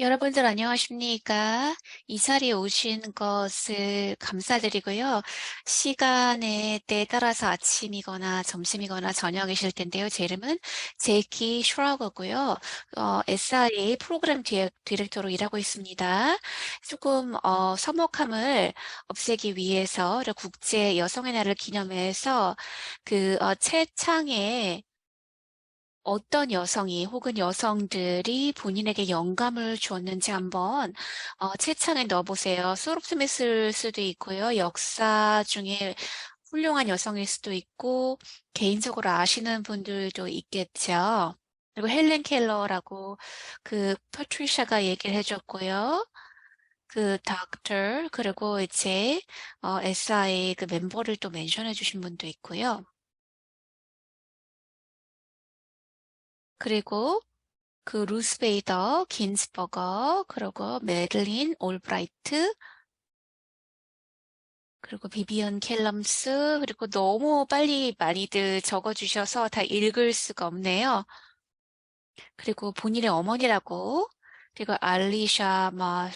여러분들 안녕하십니까? 이 자리에 오신 것을 감사드리고요. 시간에 때에 따라서 아침이거나 점심이거나 저녁이실 텐데요. 제 이름은 제키 슈라거고요. SIA 프로그램 디렉터로 일하고 있습니다. 조금 서먹함을 없애기 위해서 국제 여성의 날을 기념해서 채창에 어떤 여성이 혹은 여성들이 본인에게 영감을 주었는지 한번 채창에 넣어보세요. 소롭스미스일 수도 있고요. 역사 중에 훌륭한 여성일 수도 있고 개인적으로 아시는 분들도 있겠죠. 그리고 헬렌 켈러라고 퍼트리샤가 얘기를 해줬고요. 닥터 그리고 이제 SI 멤버를 또 멘션해 주신 분도 있고요. 그리고 루스 베이더, 긴스버거, 그리고 메들린 올브라이트, 그리고 비비언 켈럼스, 그리고 너무 빨리 많이들 적어주셔서 다 읽을 수가 없네요. 그리고 본인의 어머니라고, 그리고 알리샤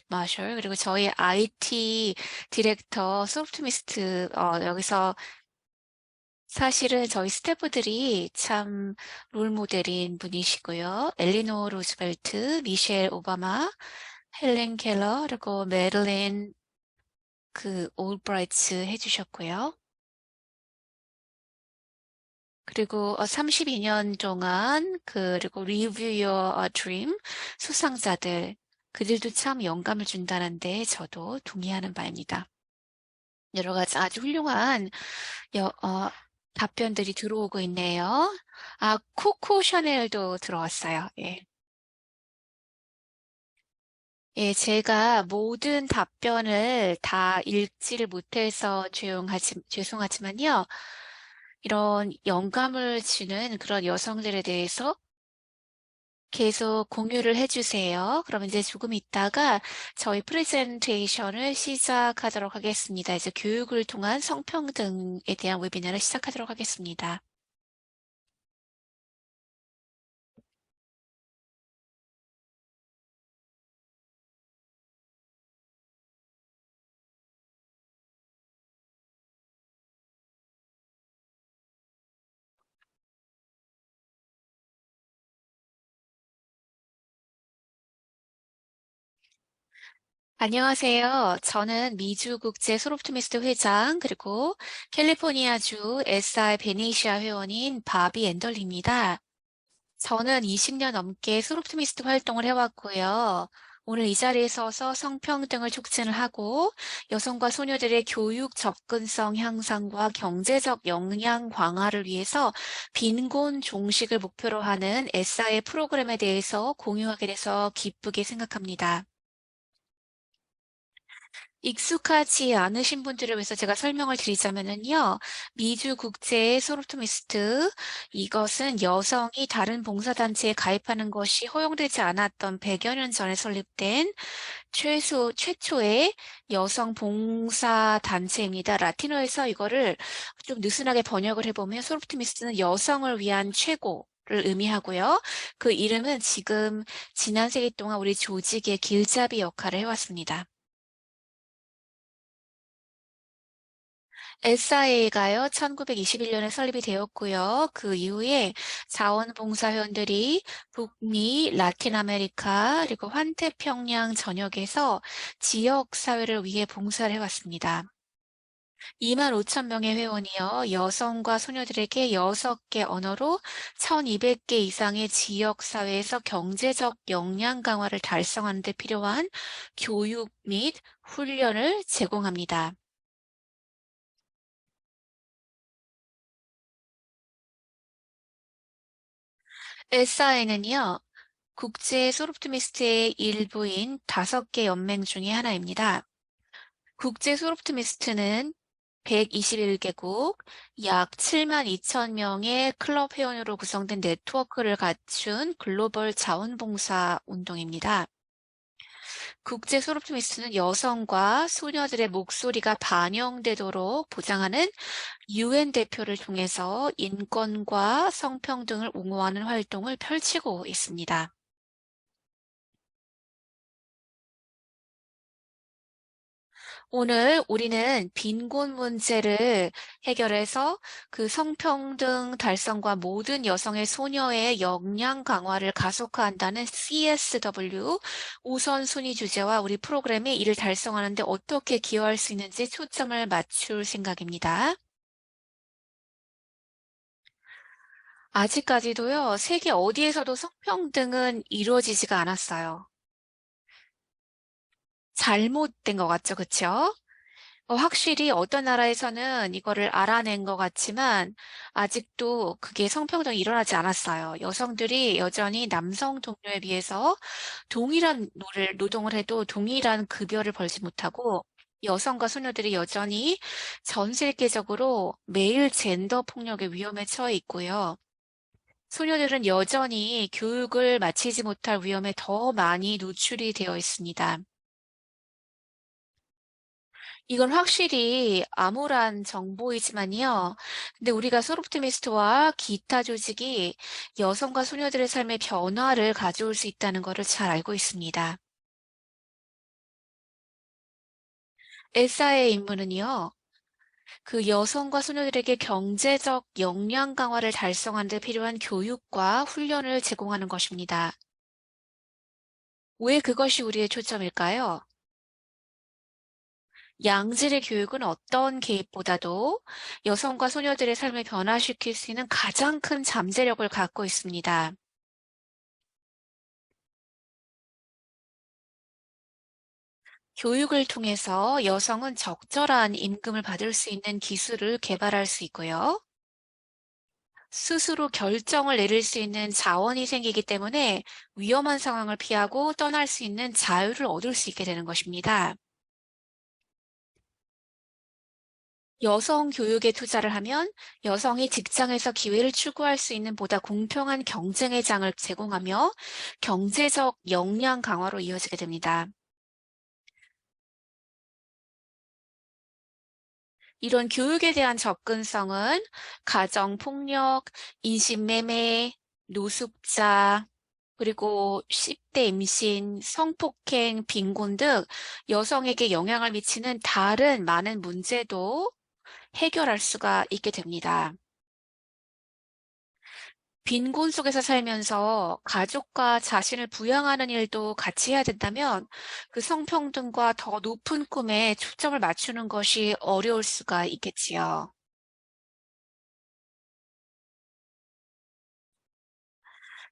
마셜, 그리고 저희 IT 디렉터 소프트미스트, 여기서 사실은 저희 스태프들이 참 롤모델인 분이시고요. 엘리노 루즈벨트, 미셸 오바마, 헬렌 켈러, 그리고 메들린 올브라이트 해주셨고요. 그리고 32년 동안 그리고 Live Your Dream 수상자들 그들도 참 영감을 준다는데 저도 동의하는 바입니다. 여러 가지 아주 훌륭한 여, 어, 답변들이 들어오고 있네요. 코코 샤넬도 들어왔어요. 예. 예, 제가 모든 답변을 다 읽지를 못해서 죄송하지만요. 이런 영감을 주는 그런 여성들에 대해서 계속 공유를 해주세요. 그럼 이제 조금 있다가 저희 프레젠테이션을 시작하도록 하겠습니다. 이제 교육을 통한 성평등에 대한 웨비나를 시작하도록 하겠습니다. 안녕하세요. 저는 미주국제 소롭트미스트 회장 그리고 캘리포니아주 SI 베네시아 회원인 바비 앤덜리입니다. 저는 20년 넘게 소롭트미스트 활동을 해왔고요. 오늘 이 자리에 서서 성평등을 촉진을 하고 여성과 소녀들의 교육 접근성 향상과 경제적 역량 강화를 위해서 빈곤 종식을 목표로 하는 SI 프로그램에 대해서 공유하게 돼서 기쁘게 생각합니다. 익숙하지 않으신 분들을 위해서 제가 설명을 드리자면요. 미주 국제 소로토미스트 이것은 여성이 다른 봉사단체에 가입하는 것이 허용되지 않았던 100여 년 전에 설립된 최초의 여성 봉사단체입니다. 라틴어에서 이거를 좀 느슨하게 번역을 해보면 소로토미스트는 여성을 위한 최고 를 의미하고요. 그 이름은 지금 지난 세기 동안 우리 조직의 길잡이 역할을 해왔습니다. SIA가요, 1921년에 설립이 되었고요. 그 이후에 자원봉사회원들이 북미, 라틴 아메리카, 그리고 환태평양 전역에서 지역사회를 위해 봉사를 해왔습니다. 2만 5천 명의 회원이요, 여성과 소녀들에게 6개 언어로 1,200개 이상의 지역사회에서 경제적 역량 강화를 달성하는 데 필요한 교육 및 훈련을 제공합니다. SIN은요, 국제 소프트미스트의 일부인 5개 연맹 중의 하나입니다. 국제 소프트미스트는 121개국, 약 7만 2천 명의 클럽 회원으로 구성된 네트워크를 갖춘 글로벌 자원봉사 운동입니다. 국제 소프트미스트는 여성과 소녀들의 목소리가 반영되도록 보장하는 UN 대표를 통해서 인권과 성평등을 옹호하는 활동을 펼치고 있습니다. 오늘 우리는 빈곤 문제를 해결해서 그 성평등 달성과 모든 여성의 소녀의 역량 강화를 가속화한다는 CSW 우선순위 주제와 우리 프로그램이 이를 달성하는 데 어떻게 기여할 수 있는지 초점을 맞출 생각입니다. 아직까지도요, 세계 어디에서도 성평등은 이루어지지가 않았어요. 잘못된 것 같죠, 그쵸? 확실히 어떤 나라에서는 이거를 알아낸 것 같지만 아직도 그게 성평등이 일어나지 않았어요. 여성들이 여전히 남성 동료에 비해서 동일한 노동을 해도 동일한 급여를 벌지 못하고 여성과 소녀들이 여전히 전 세계적으로 매일 젠더 폭력의 위험에 처해 있고요. 소녀들은 여전히 교육을 마치지 못할 위험에 더 많이 노출이 되어 있습니다. 이건 확실히 암울한 정보이지만요. 근데 우리가 소롭티미스트와 기타 조직이 여성과 소녀들의 삶의 변화를 가져올 수 있다는 것을 잘 알고 있습니다. 엘사의 임무는요, 그 여성과 소녀들에게 경제적 역량 강화를 달성하는 데 필요한 교육과 훈련을 제공하는 것입니다. 왜 그것이 우리의 초점일까요? 양질의 교육은 어떤 개입보다도 여성과 소녀들의 삶을 변화시킬 수 있는 가장 큰 잠재력을 갖고 있습니다. 교육을 통해서 여성은 적절한 임금을 받을 수 있는 기술을 개발할 수 있고요. 스스로 결정을 내릴 수 있는 자원이 생기기 때문에 위험한 상황을 피하고 떠날 수 있는 자유를 얻을 수 있게 되는 것입니다. 여성 교육에 투자를 하면 여성이 직장에서 기회를 추구할 수 있는 보다 공평한 경쟁의 장을 제공하며 경제적 역량 강화로 이어지게 됩니다. 이런 교육에 대한 접근성은 가정폭력, 인신매매, 노숙자, 그리고 10대 임신, 성폭행, 빈곤 등 여성에게 영향을 미치는 다른 많은 문제도 해결할 수가 있게 됩니다. 빈곤 속에서 살면서 가족과 자신을 부양하는 일도 같이 해야 된다면 그 성평등과 더 높은 꿈에 초점을 맞추는 것이 어려울 수가 있겠지요.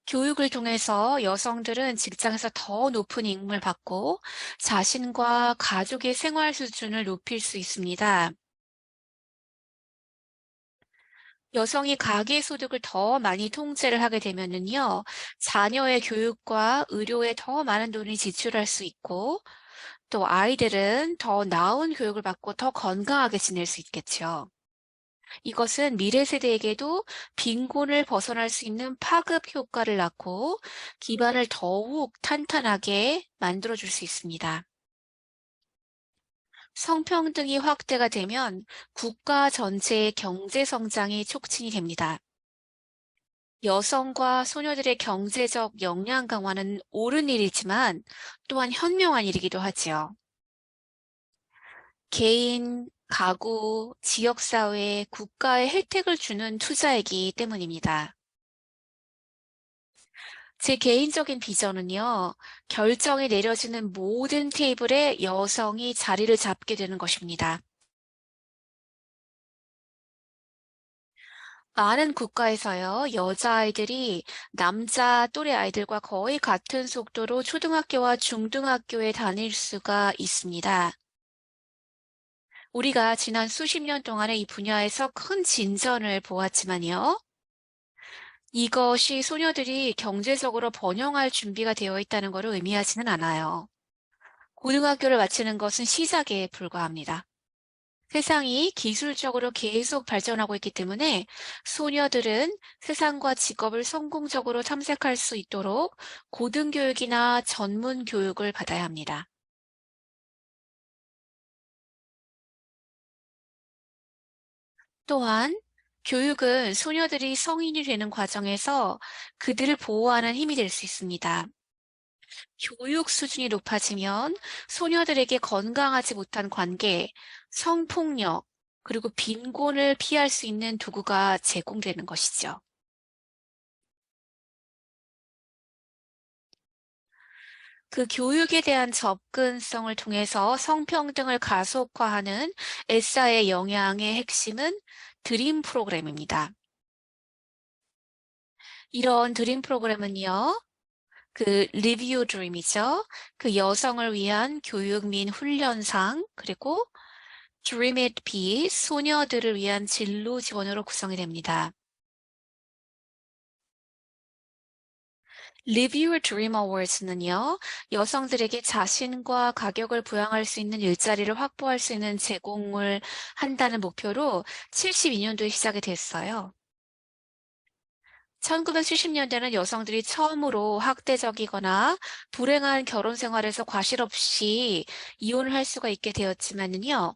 교육을 통해서 여성들은 직장에서 더 높은 임금을 받고 자신과 가족의 생활 수준을 높일 수 있습니다. 여성이 가계소득을 더 많이 통제를 하게 되면은요, 자녀의 교육과 의료에 더 많은 돈을 지출할 수 있고, 또 아이들은 더 나은 교육을 받고 더 건강하게 지낼 수 있겠죠. 이것은 미래 세대에게도 빈곤을 벗어날 수 있는 파급 효과를 낳고 기반을 더욱 탄탄하게 만들어줄 수 있습니다. 성평등이 확대가 되면 국가 전체의 경제 성장이 촉진이 됩니다. 여성과 소녀들의 경제적 역량 강화는 옳은 일이지만 또한 현명한 일이기도 하지요. 개인, 가구, 지역사회, 국가에 혜택을 주는 투자이기 때문입니다. 제 개인적인 비전은요, 결정이 내려지는 모든 테이블에 여성이 자리를 잡게 되는 것입니다. 많은 국가에서요, 여자아이들이 남자 또래 아이들과 거의 같은 속도로 초등학교와 중등학교에 다닐 수가 있습니다. 우리가 지난 수십 년 동안에 이 분야에서 큰 진전을 보았지만요. 이것이 소녀들이 경제적으로 번영할 준비가 되어 있다는 것을 의미하지는 않아요. 고등학교를 마치는 것은 시작에 불과합니다. 세상이 기술적으로 계속 발전하고 있기 때문에 소녀들은 세상과 직업을 성공적으로 탐색할 수 있도록 고등교육이나 전문 교육을 받아야 합니다. 또한 교육은 소녀들이 성인이 되는 과정에서 그들을 보호하는 힘이 될 수 있습니다. 교육 수준이 높아지면 소녀들에게 건강하지 못한 관계, 성폭력, 그리고 빈곤을 피할 수 있는 도구가 제공되는 것이죠. 그 교육에 대한 접근성을 통해서 성평등을 가속화하는 에싸의 영향의 핵심은 드림 프로그램입니다. 이런 드림 프로그램은요, 그 리뷰 드림이죠. 그 여성을 위한 교육 및 훈련상, 그리고 Dream It Be, 소녀들을 위한 진로 지원으로 구성이 됩니다. Live Your Dream Awards는요, 여성들에게 자신과 가격을 부양할 수 있는 일자리를 확보할 수 있는 제공을 한다는 목표로 72년도에 시작이 됐어요. 1970년대는 여성들이 처음으로 학대적이거나 불행한 결혼 생활에서 과실 없이 이혼을 할 수가 있게 되었지만은요,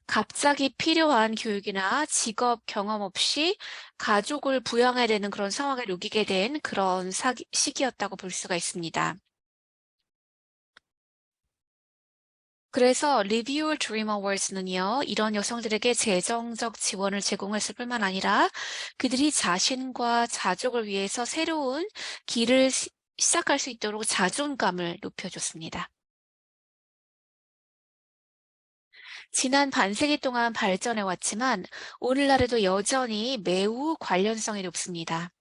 갑자기 필요한 교육이나 직업 경험 없이 가족을 부양해야 되는 그런 상황에 놓이게 된 그런 시기였다고 볼 수가 있습니다. 그래서 Live Your Dream Awards는요, 이런 여성들에게 재정적 지원을 제공했을 뿐만 아니라 그들이 자신과 가족을 위해서 새로운 길을 시작할 수 있도록 자존감을 높여줬습니다. 지난 반세기 동안 발전해 왔지만 오늘날에도 여전히 매우 관련성이 높습니다.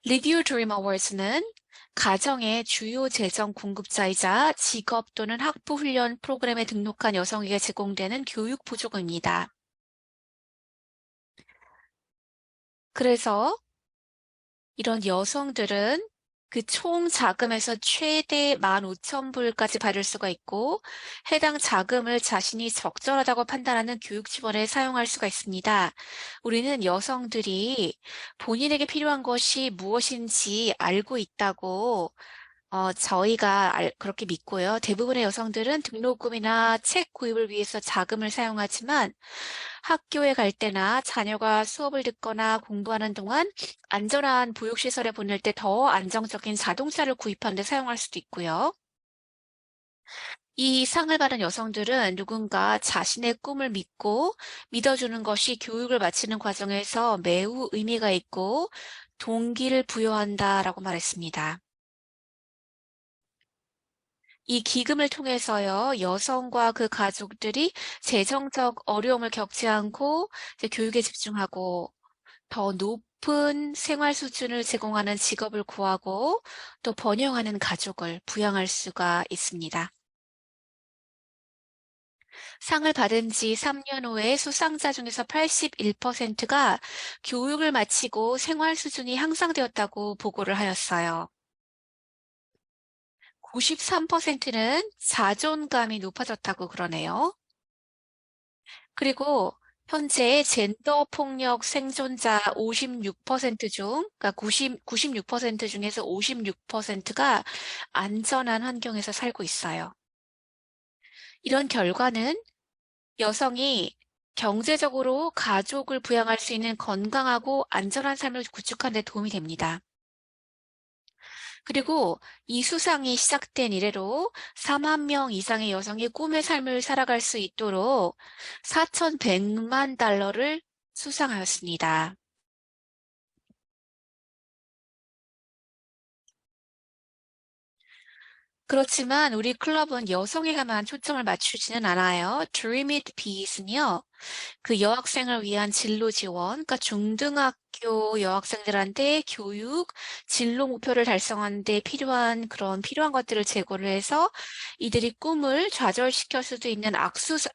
Live Your Dream Awards는 가정의 주요 재정 공급자이자 직업 또는 학부 훈련 프로그램에 등록한 여성에게 제공되는 교육 보조금입니다. 그래서 이런 여성들은 그 총 자금에서 최대 15,000불까지 받을 수가 있고 해당 자금을 자신이 적절하다고 판단하는 교육 지원에 사용할 수가 있습니다. 우리는 여성들이 본인에게 필요한 것이 무엇인지 알고 있다고 저희가 그렇게 믿고요. 대부분의 여성들은 등록금이나 책 구입을 위해서 자금을 사용하지만 학교에 갈 때나 자녀가 수업을 듣거나 공부하는 동안 안전한 보육시설에 보낼 때 더 안정적인 자동차를 구입하는 데 사용할 수도 있고요. 이 상을 받은 여성들은 누군가 자신의 꿈을 믿고 믿어주는 것이 교육을 마치는 과정에서 매우 의미가 있고 동기를 부여한다라고 말했습니다. 이 기금을 통해서요, 여성과 그 가족들이 재정적 어려움을 겪지 않고 이제 교육에 집중하고 더 높은 생활 수준을 제공하는 직업을 구하고 또 번영하는 가족을 부양할 수가 있습니다. 상을 받은 지 3년 후에 수상자 중에서 81%가 교육을 마치고 생활 수준이 향상되었다고 보고를 하였어요. 93%는 자존감이 높아졌다고 그러네요. 그리고 현재 젠더 폭력 생존자 56% 중, 그러니까 96% 중에서 56%가 안전한 환경에서 살고 있어요. 이런 결과는 여성이 경제적으로 가족을 부양할 수 있는 건강하고 안전한 삶을 구축하는 데 도움이 됩니다. 그리고 이 수상이 시작된 이래로 4만 명 이상의 여성이 꿈의 삶을 살아갈 수 있도록 4,100만 달러를 수상하였습니다. 그렇지만 우리 클럽은 여성에게만 초점을 맞추지는 않아요. Dream It Bees는요, 그 여학생을 위한 진로 지원, 그러니까 중등학교 여학생들한테 교육, 진로 목표를 달성하는 데 필요한 것들을 제공을 해서 이들이 꿈을 좌절시킬 수도 있는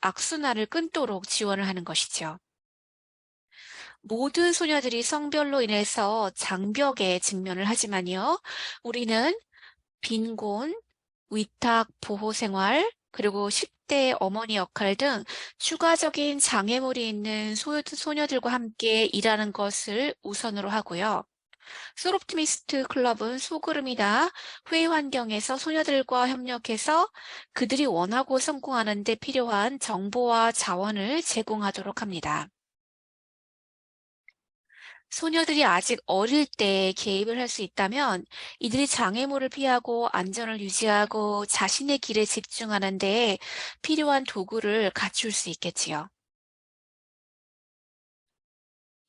악순환을 끊도록 지원을 하는 것이죠. 모든 소녀들이 성별로 인해서 장벽에 직면을 하지만요. 우리는 빈곤, 위탁 보호 생활, 그리고 10대 어머니 역할 등 추가적인 장애물이 있는 소녀들과 함께 일하는 것을 우선으로 하고요. 솔옵티미스트 클럽은 소그룹이나 회의 환경에서 소녀들과 협력해서 그들이 원하고 성공하는 데 필요한 정보와 자원을 제공하도록 합니다. 소녀들이 아직 어릴 때 개입을 할 수 있다면 이들이 장애물을 피하고 안전을 유지하고 자신의 길에 집중하는 데 필요한 도구를 갖출 수 있겠지요.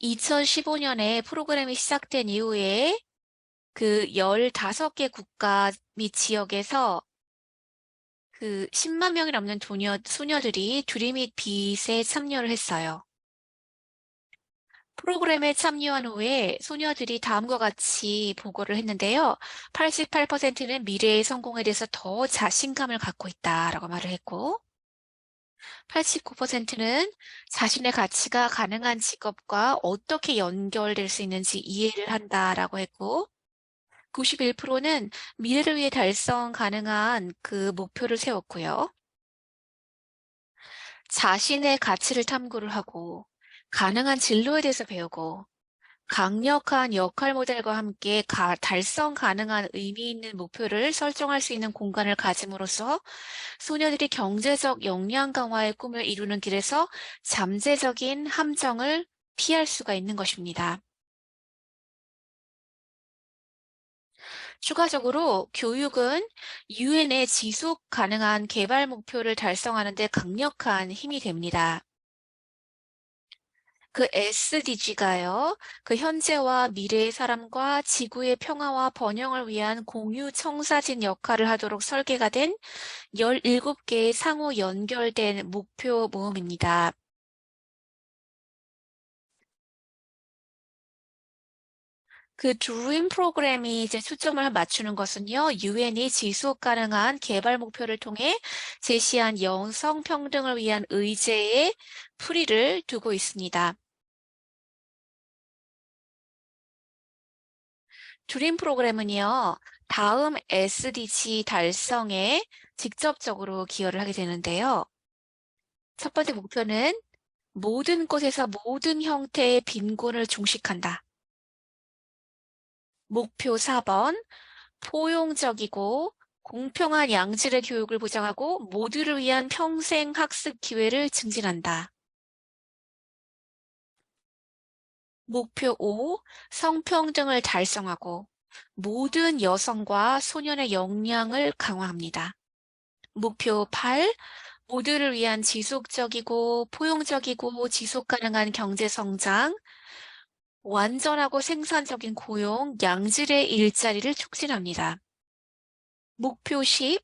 2015년에 프로그램이 시작된 이후에 그 15개 국가 및 지역에서 그 10만 명이 넘는 소녀들이 드림잇 빛에 참여를 했어요. 프로그램에 참여한 후에 소녀들이 다음과 같이 보고를 했는데요. 88%는 미래의 성공에 대해서 더 자신감을 갖고 있다라고 말을 했고, 89%는 자신의 가치가 가능한 직업과 어떻게 연결될 수 있는지 이해를 한다라고 했고, 91%는 미래를 위해 달성 가능한 그 목표를 세웠고요. 자신의 가치를 탐구를 하고, 가능한 진로에 대해서 배우고, 강력한 역할 모델과 함께 달성 가능한 의미 있는 목표를 설정할 수 있는 공간을 가짐으로써 소녀들이 경제적 역량 강화의 꿈을 이루는 길에서 잠재적인 함정을 피할 수가 있는 것입니다. 추가적으로 교육은 유엔의 지속 가능한 개발 목표를 달성하는 데 강력한 힘이 됩니다. 그 SDG가요, 그 현재와 미래의 사람과 지구의 평화와 번영을 위한 공유 청사진 역할을 하도록 설계가 된 17개의 상호 연결된 목표 모음입니다. 그 드림 프로그램이 이제 초점을 맞추는 것은요, 유엔이 지속 가능한 개발 목표를 통해 제시한 여성 평등을 위한 의제의 풀이를 두고 있습니다. 드림 프로그램은요, 다음 SDG 달성에 직접적으로 기여를 하게 되는데요. 첫 번째 목표는 모든 곳에서 모든 형태의 빈곤을 종식한다. 목표 4번, 포용적이고 공평한 양질의 교육을 보장하고 모두를 위한 평생 학습 기회를 증진한다. 목표 5, 성평등을 달성하고 모든 여성과 소년의 역량을 강화합니다. 목표 8, 모두를 위한 지속적이고 포용적이고 지속 가능한 경제 성장, 완전하고 생산적인 고용, 양질의 일자리를 촉진합니다. 목표 10,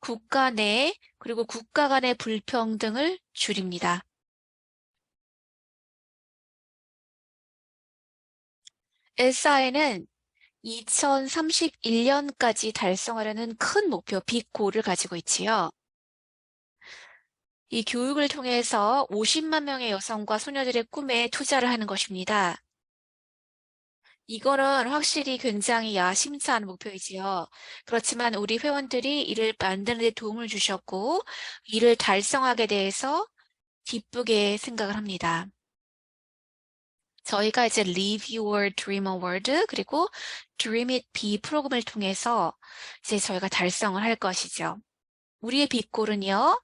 국가 내 그리고 국가 간의 불평등을 줄입니다. SI는 2031년까지 달성하려는 큰 목표 빅골을 가지고 있지요. 이 교육을 통해서 50만 명의 여성과 소녀들의 꿈에 투자를 하는 것입니다. 이거는 확실히 굉장히 야심찬 목표이지요. 그렇지만 우리 회원들이 이를 만드는 데 도움을 주셨고, 이를 달성하게 돼서 기쁘게 생각을 합니다. 저희가 이제 Live Your Dream Award 그리고 Dream It Be 프로그램을 통해서 이제 저희가 달성을 할 것이죠. 우리의 빅골은요,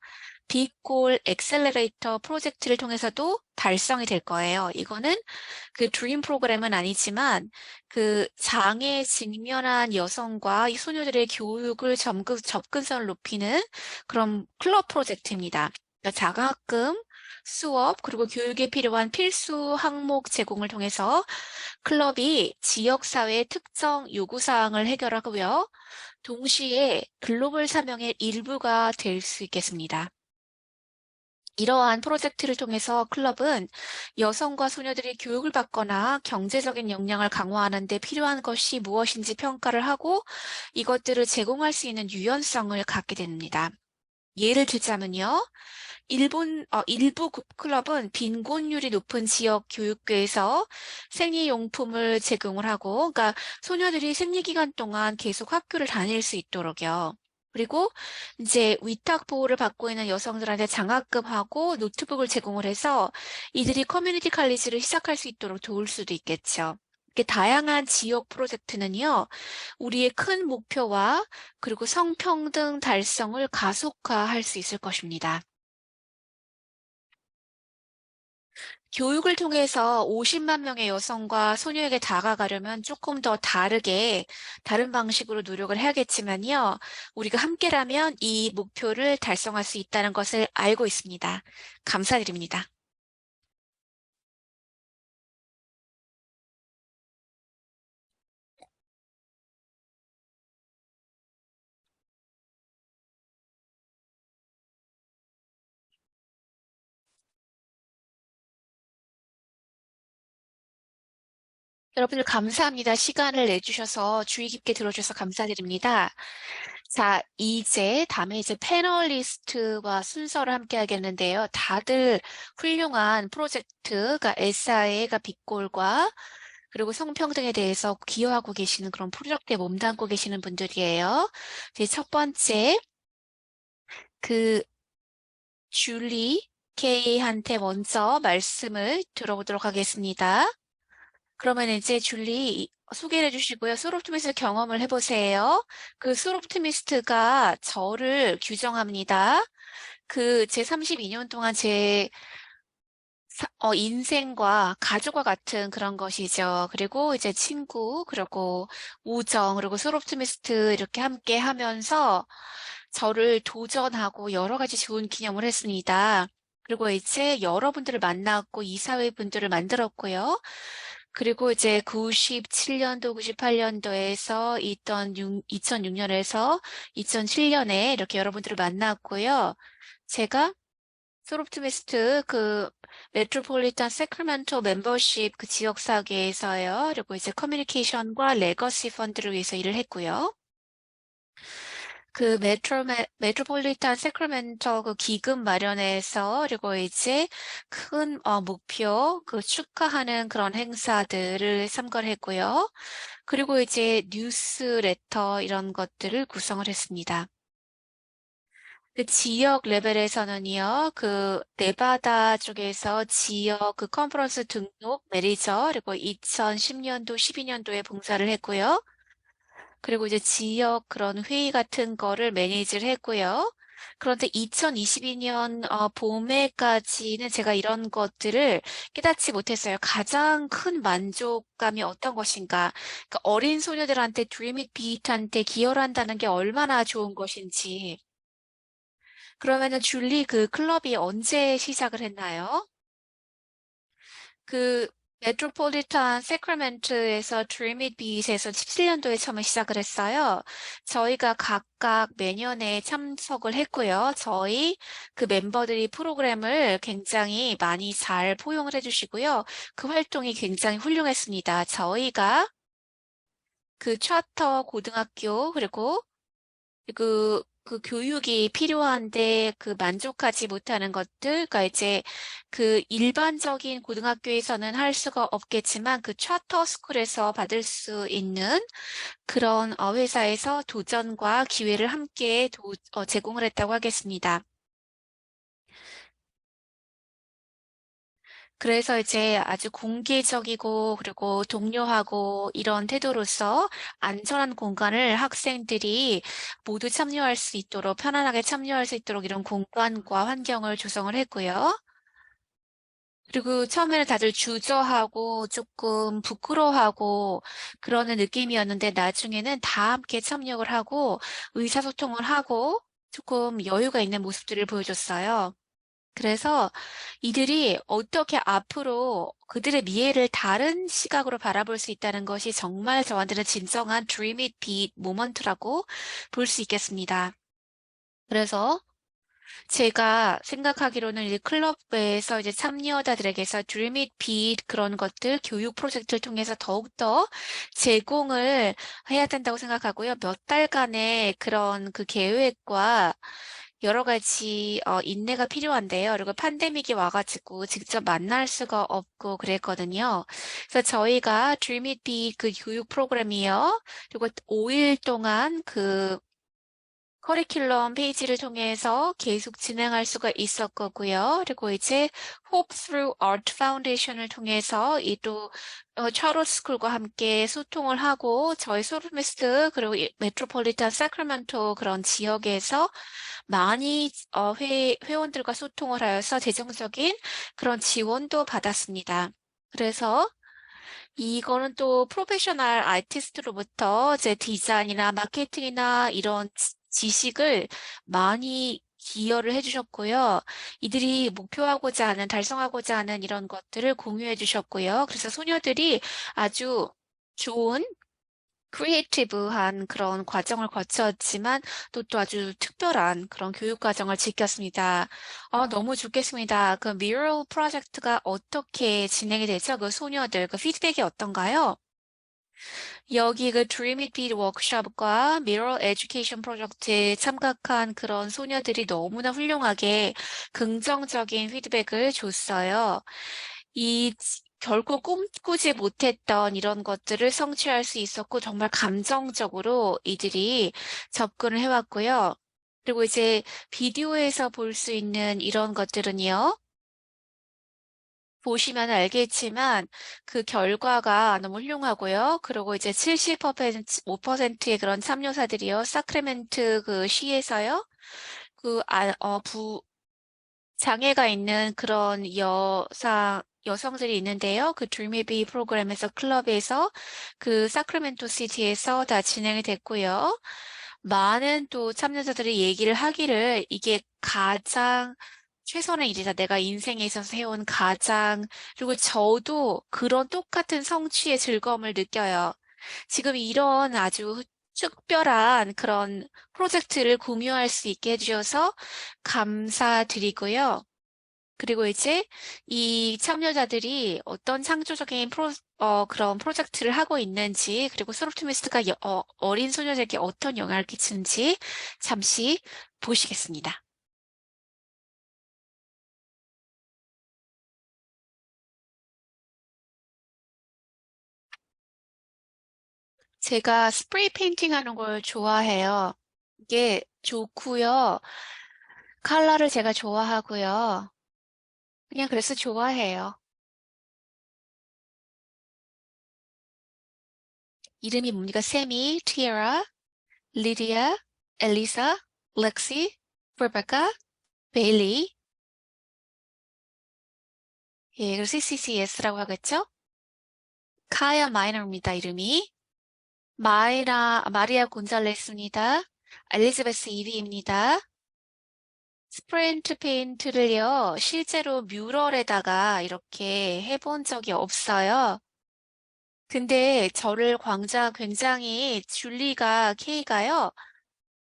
빅골 엑셀러레이터 프로젝트를 통해서도 달성이 될 거예요. 이거는 그 드림 프로그램은 아니지만 그 장애에 직면한 여성과 이 소녀들의 교육을 접근성을 높이는 그런 클럽 프로젝트입니다. 그러니까 장학금, 수업, 그리고 교육에 필요한 필수 항목 제공을 통해서 클럽이 지역사회의 특정 요구사항을 해결하고요. 동시에 글로벌 사명의 일부가 될 수 있겠습니다. 이러한 프로젝트를 통해서 클럽은 여성과 소녀들이 교육을 받거나 경제적인 역량을 강화하는 데 필요한 것이 무엇인지 평가를 하고 이것들을 제공할 수 있는 유연성을 갖게 됩니다. 예를 들자면요. 일부 클럽은 빈곤율이 높은 지역 교육계에서 생리용품을 제공을 하고, 그러니까 소녀들이 생리기간 동안 계속 학교를 다닐 수 있도록요. 그리고 이제 위탁 보호를 받고 있는 여성들한테 장학금하고 노트북을 제공을 해서 이들이 커뮤니티 칼리지를 시작할 수 있도록 도울 수도 있겠죠. 이렇게 다양한 지역 프로젝트는요, 우리의 큰 목표와 그리고 성평등 달성을 가속화할 수 있을 것입니다. 교육을 통해서 50만 명의 여성과 소녀에게 다가가려면 조금 더 다른 방식으로 노력을 해야겠지만요. 우리가 함께라면 이 목표를 달성할 수 있다는 것을 알고 있습니다. 감사드립니다. 여러분들 감사합니다. 시간을 내주셔서 주의 깊게 들어주셔서 감사드립니다. 자, 다음에 이제 패널리스트와 순서를 함께 하겠는데요. 다들 훌륭한 프로젝트가 SIA가 빅골과 그리고 성평등에 대해서 기여하고 계시는 그런 프로젝트에 몸담고 계시는 분들이에요. 이제 첫 번째, 그 줄리 K한테 먼저 말씀을 들어보도록 하겠습니다. 그러면 이제 줄리 소개를 해주시고요. 솔옵티미스트 경험을 해보세요. 그 솔옵티미스트가 저를 규정합니다. 제 32년 동안 제 인생과 가족과 같은 그런 것이죠. 그리고 이제 친구, 그리고 우정, 그리고 솔옵티미스트 이렇게 함께 하면서 저를 도전하고 여러 가지 좋은 기념을 했습니다. 그리고 이제 여러분들을 만났고 이사회 분들을 만들었고요. 그리고 이제 97년도, 98년도에서 있던 2006년에서 2007년에 이렇게 여러분들을 만났고요. 제가 솔옵티미스트 메트로폴리탄 세크라멘토 멤버십 지역사계에서요. 그리고 이제 커뮤니케이션과 레거시 펀드를 위해서 일을 했고요. 메트로폴리탄 세크라멘토 기금 마련해서 그리고 이제 큰 목표 축하하는 그런 행사들을 참가를 했고요. 그리고 이제 뉴스레터 이런 것들을 구성을 했습니다. 지역 레벨에서는요, 네바다 쪽에서 지역 컨퍼런스 등록 매니저, 그리고 2010년도, 12년도에 봉사를 했고요. 그리고 이제 지역 그런 회의 같은 거를 매니지를 했고요. 그런데 2022년 봄에까지는 제가 이런 것들을 깨닫지 못했어요. 가장 큰 만족감이 어떤 것인가? 그러니까 어린 소녀들한테 드림 잇 빗한테 기여를 한다는 게 얼마나 좋은 것인지. 그러면은 줄리 클럽이 언제 시작을 했나요? 그 메트로폴리탄 세크라멘트에서 드림 잇 빗에서 17년도에 처음에 시작을 했어요. 저희가 각각 매년에 참석을 했고요. 저희 멤버들이 프로그램을 굉장히 많이 잘 포용을 해주시고요. 그 활동이 굉장히 훌륭했습니다. 저희가 차터 고등학교 그리고 교육이 필요한데 만족하지 못하는 것들, 그러니까 이제 일반적인 고등학교에서는 할 수가 없겠지만 차터 스쿨에서 받을 수 있는 그런 회사에서 도전과 기회를 함께 제공을 했다고 하겠습니다. 그래서 이제 아주 공개적이고 그리고 동료하고 이런 태도로서 안전한 공간을 학생들이 모두 참여할 수 있도록 편안하게 참여할 수 있도록 이런 공간과 환경을 조성을 했고요. 그리고 처음에는 다들 주저하고 조금 부끄러워하고 그러는 느낌이었는데 나중에는 다 함께 참여를 하고 의사소통을 하고 조금 여유가 있는 모습들을 보여줬어요. 그래서 이들이 어떻게 앞으로 그들의 미래를 다른 시각으로 바라볼 수 있다는 것이 정말 저한테는 진정한 Dream It Be It 모먼트라고 볼 수 있겠습니다. 그래서 제가 생각하기로는 이제 클럽에서 이제 참여자들에게서 Dream It Be It 그런 것들 교육 프로젝트를 통해서 더욱더 제공을 해야 된다고 생각하고요. 몇 달간의 그런 계획과 여러 가지 인내가 필요한데요. 그리고 팬데믹이 와가지고 직접 만날 수가 없고 그랬거든요. 그래서 저희가 Dream It Be 교육 프로그램이요. 그리고 5일 동안 커리큘럼 페이지를 통해서 계속 진행할 수가 있었고요. 그리고 이제 Hope Through Art Foundation을 통해서 이또 차로 스쿨과 함께 소통을 하고 저희 소르미스트 그리고 메트로폴리탄 사크라멘토 그런 지역에서 많이 회원들과 소통을 하여서 재정적인 그런 지원도 받았습니다. 그래서 이거는 또 프로페셔널 아티스트로부터 제 디자인이나 마케팅이나 이런 지식을 많이 기여를 해주셨고요. 이들이 목표하고자 하는, 달성하고자 하는 이런 것들을 공유해 주셨고요. 그래서 소녀들이 아주 좋은 크리에이티브한 그런 과정을 거쳤지만 또 아주 특별한 그런 교육 과정을 지켰습니다. 너무 좋겠습니다. 그 미럴 프로젝트가 어떻게 진행이 되죠? 그 소녀들, 그 피드백이 어떤가요? 여기 그 Dream It Big 워크숍과 미럴 에듀케이션 프로젝트에 참가한 그런 소녀들이 너무나 훌륭하게 긍정적인 피드백을 줬어요. 결코 꿈꾸지 못했던 이런 것들을 성취할 수 있었고 정말 감정적으로 이들이 접근을 해왔고요. 그리고 이제 비디오에서 볼 수 있는 이런 것들은요. 보시면 알겠지만 그 결과가 너무 훌륭하고요. 그리고 이제 70%, 5%의 그런 참여자들이요. 사크레멘트 그 시에서요. 장애가 있는 그런 여성들이 있는데요. 그 드림이비 프로그램에서 클럽에서 그 사크라멘토 시티에서 다 진행이 됐고요. 많은 또 참여자들이 얘기를 하기를 이게 가장 최선의 일이다. 내가 인생에 있어서 해온 그리고 저도 그런 똑같은 성취의 즐거움을 느껴요. 지금 이런 아주 특별한 그런 프로젝트를 공유할 수 있게 해주셔서 감사드리고요. 그리고 이제 이 참여자들이 어떤 창조적인 그런 프로젝트를 하고 있는지, 그리고 소프트미스트가 어린 소녀들에게 어떤 영향을 끼치는지 잠시 보시겠습니다. 제가 스프레이 페인팅 하는 걸 좋아해요. 이게 좋고요. 컬러를 제가 좋아하고요. 그냥 그래서 좋아해요. 이름이 뭡니까? 세미, 티에라, 리디아, 엘리사, 렉시, 레베카, 베일리. 예, 그리고 CCCS라고 하겠죠? 카야 마이너입니다, 이름이. 마리아 곤잘레스입니다. 엘리자베스 이비입니다. 스프린트 페인트를요, 실제로 뮤럴에다가 이렇게 해본 적이 없어요. 근데 저를 굉장히 K가요.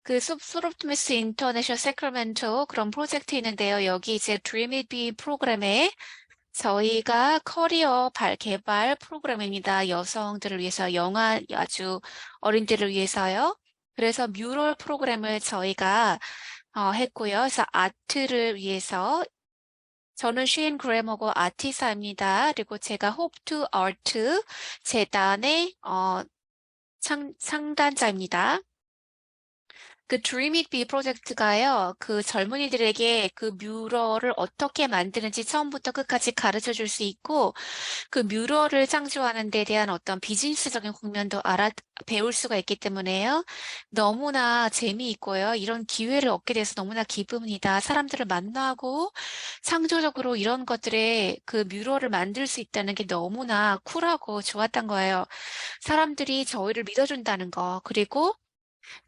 그 소프트미스 인터내셔널 세크라멘토 그런 프로젝트 있는데요. 여기 이제 Dream It Be 프로그램에 저희가 개발 프로그램입니다. 여성들을 위해서 아주 어린이들을 위해서요. 그래서 뮤럴 프로그램을 저희가 했고요. 그래서 아트를 위해서 저는 쉐인 그래머고 아티사입니다. 그리고 제가 Hope to Art 재단의 상단자입니다. 그 Dream It Be 프로젝트가요, 그 젊은이들에게 그 뮤럴을 어떻게 만드는지 처음부터 끝까지 가르쳐 줄 수 있고, 그 뮤럴을 창조하는 데 대한 어떤 비즈니스적인 국면도 배울 수가 있기 때문에요. 너무나 재미있고요. 이런 기회를 얻게 돼서 너무나 기쁩니다. 사람들을 만나고 창조적으로 이런 것들에 그 뮤럴을 만들 수 있다는 게 너무나 쿨하고 좋았던 거예요. 사람들이 저희를 믿어준다는 거, 그리고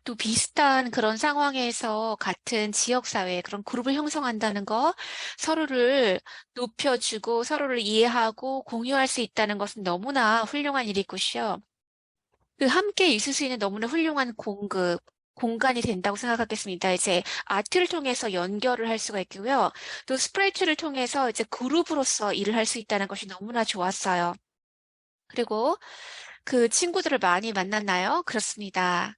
또 비슷한 그런 상황에서 같은 지역사회, 그런 그룹을 형성한다는 거, 서로를 높여주고 서로를 이해하고 공유할 수 있다는 것은 너무나 훌륭한 일일 것이요. 그 함께 있을 수 있는 너무나 훌륭한 공간이 된다고 생각하겠습니다. 이제 아트를 통해서 연결을 할 수가 있고요. 또 스프레이트를 통해서 이제 그룹으로서 일을 할 수 있다는 것이 너무나 좋았어요. 그리고 그 친구들을 많이 만났나요? 그렇습니다.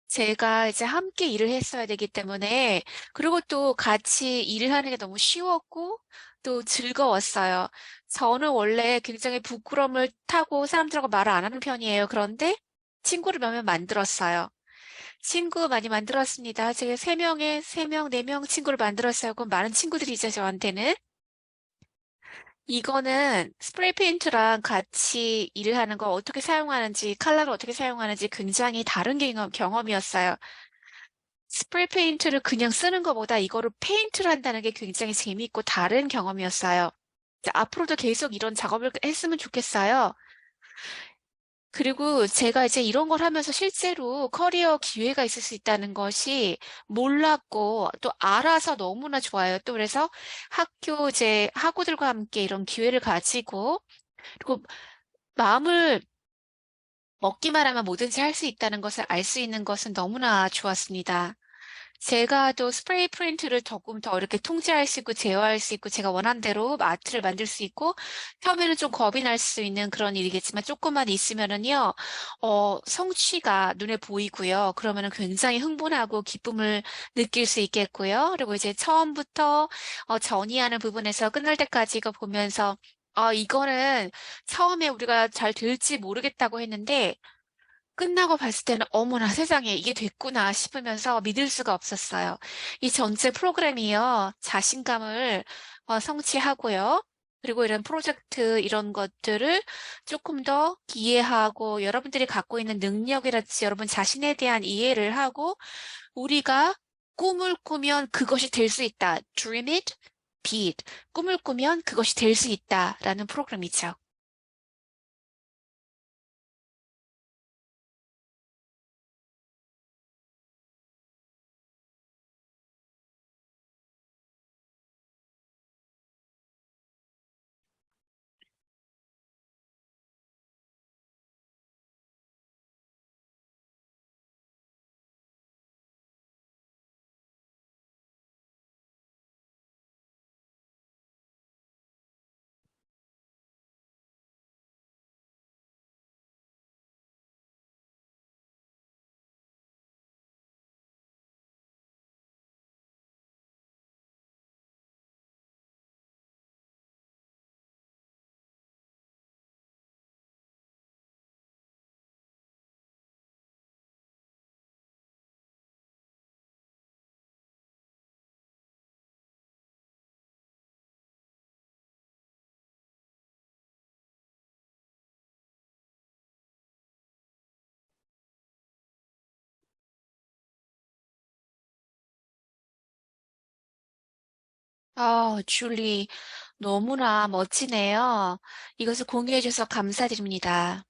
제가 이제 함께 일을 했어야 되기 때문에, 그리고 또 같이 일을 하는 게 너무 쉬웠고, 또 즐거웠어요. 저는 원래 굉장히 부끄러움을 타고 사람들하고 말을 안 하는 편이에요. 그런데 친구를 몇 명 만들었어요. 친구 많이 만들었습니다. 제가 세 명, 4명 친구를 만들었어요. 그럼 많은 친구들이죠, 저한테는. 이거는 스프레이 페인트랑 같이 일을 하는 거 어떻게 사용하는지, 컬러를 어떻게 사용하는지 굉장히 다른 경험이었어요. 스프레이 페인트를 그냥 쓰는 것보다 이거를 페인트를 한다는 게 굉장히 재미있고 다른 경험이었어요. 이제 앞으로도 계속 이런 작업을 했으면 좋겠어요. 그리고 제가 이제 이런 걸 하면서 실제로 커리어 기회가 있을 수 있다는 것이 몰랐고 또 알아서 너무나 좋아요. 또 그래서 학우들과 함께 이런 기회를 가지고 그리고 마음을 먹기만 하면 뭐든지 할 수 있다는 것을 알 수 있는 것은 너무나 좋았습니다. 제가 또 스프레이 프린트를 조금 더 이렇게 통제할 수 있고 제어할 수 있고 제가 원하는 대로 아트를 만들 수 있고 처음에는 좀 겁이 날 수 있는 그런 일이겠지만 조금만 있으면은요, 성취가 눈에 보이고요. 그러면은 굉장히 흥분하고 기쁨을 느낄 수 있겠고요. 그리고 이제 처음부터 전이하는 부분에서 끝날 때까지 이거 보면서 이거는 처음에 우리가 잘 될지 모르겠다고 했는데 끝나고 봤을 때는 어머나 세상에 이게 됐구나 싶으면서 믿을 수가 없었어요. 이 전체 프로그램이요, 자신감을 성취하고요. 그리고 이런 프로젝트 이런 것들을 조금 더 이해하고 여러분들이 갖고 있는 능력이랄지 여러분 자신에 대한 이해를 하고 우리가 꿈을 꾸면 그것이 될 수 있다. Dream it, be it. 꿈을 꾸면 그것이 될 수 있다라는 프로그램이죠. 줄리, 너무나 멋지네요. 이것을 공유해 주셔서 감사드립니다.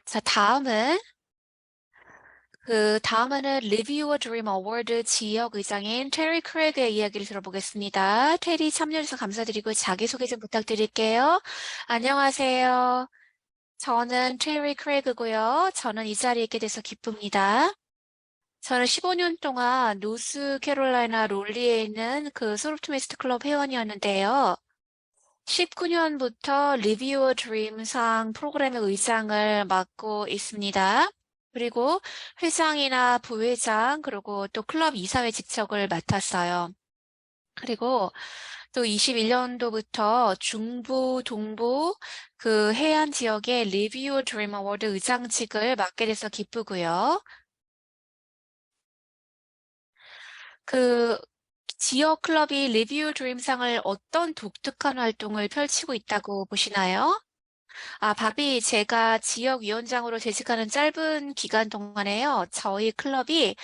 자, 다음에는 Live Your Dream 어워드 지역 의장인 테리 크레그의 이야기를 들어보겠습니다. 테리 참여해 주셔서 감사드리고 자기소개 좀 부탁드릴게요. 안녕하세요. 저는 테리 크레그고요. 저는 이 자리에 있게 돼서 기쁩니다. 저는 15년 동안 노스캐롤라이나 롤리에 있는 그 소프트메스트 클럽 회원이었는데요. 19년부터 Live Your Dream상 프로그램의 의장을 맡고 있습니다. 그리고 회장이나 부회장, 그리고 또 클럽 이사회 직책을 맡았어요. 그리고 또 21년도부터 중부, 동부 그 해안 지역의 Live Your Dream 어워드 의장직을 맡게 돼서 기쁘고요. 그 지역 클럽이 Live Your Dream상을 어떤 독특한 활동을 펼치고 있다고 보시나요? 바비, 제가 지역위원장으로 재직하는 짧은 기간 동안에요. 저희 클럽이